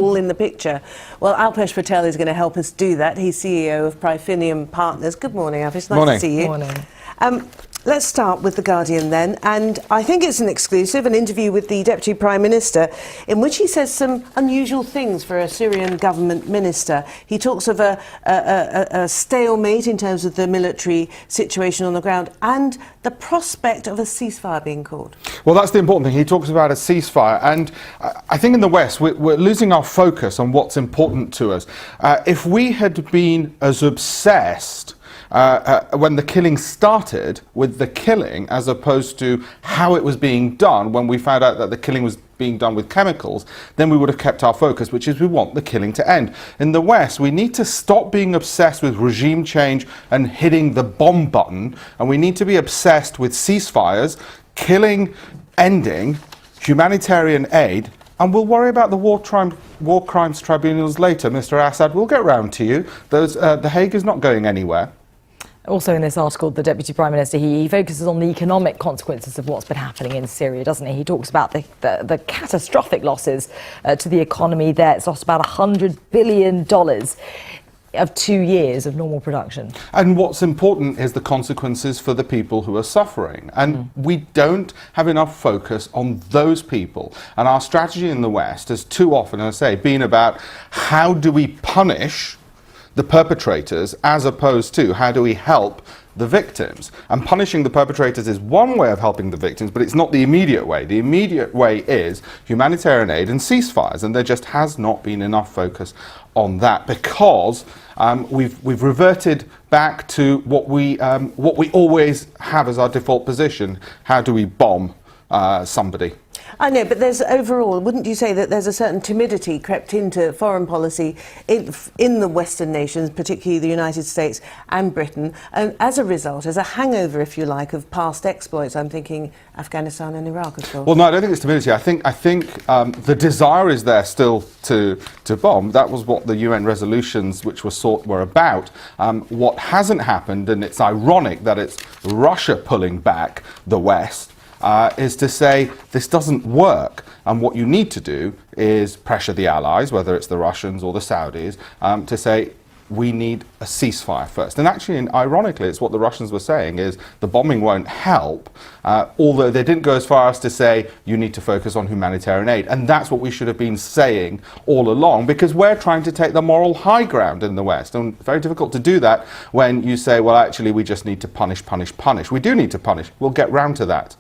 all in the picture. Well, Alpesh B.Patel is going to help us do that. He's CEO of Prifinium Partners. Good morning, Alpesh. Nice to see you. Morning. Let's start with The Guardian then, and I think it's an exclusive, an interview with the Deputy Prime Minister, in which he says some unusual things for a Syrian government minister. He talks of a stalemate in terms of the military situation on the ground and the prospect of a ceasefire being called. Well, that's the important thing. He talks about a ceasefire, and I think in the West we're losing our focus on what's important to us. If we had been as obsessed when the killing started with the killing as opposed to how it was being done when we found out that the killing was being done with chemicals, then we would have kept our focus, which is we want the killing to end. In the West, we need to stop being obsessed with regime change and hitting the bomb button, and we need to be obsessed with ceasefires, killing, ending, humanitarian aid, and we'll worry about the war crimes tribunals later. Mr. Assad, we'll get round to you. The Hague is not going anywhere. Also in this article, the Deputy Prime Minister, he focuses on the economic consequences of what's been happening in Syria, doesn't he? He talks about the catastrophic losses to the economy there. It's lost about $100 billion of 2 years of normal production. And what's important is the consequences for the people who are suffering. And we don't have enough focus on those people. And our strategy in the West has too often, as I say, been about how do we punish the perpetrators as opposed to how do we help the victims. And punishing the perpetrators is one way of helping the victims, but it's not the immediate way. The immediate way is humanitarian aid and ceasefires, and there just has not been enough focus on that because we've reverted back to what we always have as our default position. How do we bomb somebody? I know, but there's overall, wouldn't you say that there's a certain timidity crept into foreign policy in the Western nations, particularly the United States and Britain, and as a result, as a hangover, if you like, of past exploits? I'm thinking Afghanistan and Iraq, of course. Well, no, I don't think it's timidity. I think the desire is there still to bomb. That was what the UN resolutions which were sought were about. What hasn't happened, and it's ironic that it's Russia pulling back the West, is to say this doesn't work, and what you need to do is pressure the allies, whether it's the Russians or the Saudis, to say we need a ceasefire first. And actually, ironically, it's what the Russians were saying is the bombing won't help, although they didn't go as far as to say you need to focus on humanitarian aid. And that's what we should have been saying all along, because we're trying to take the moral high ground in the West. And very difficult to do that when you say, well, actually, we just need to punish, punish, punish. We do need to punish. We'll get round to that.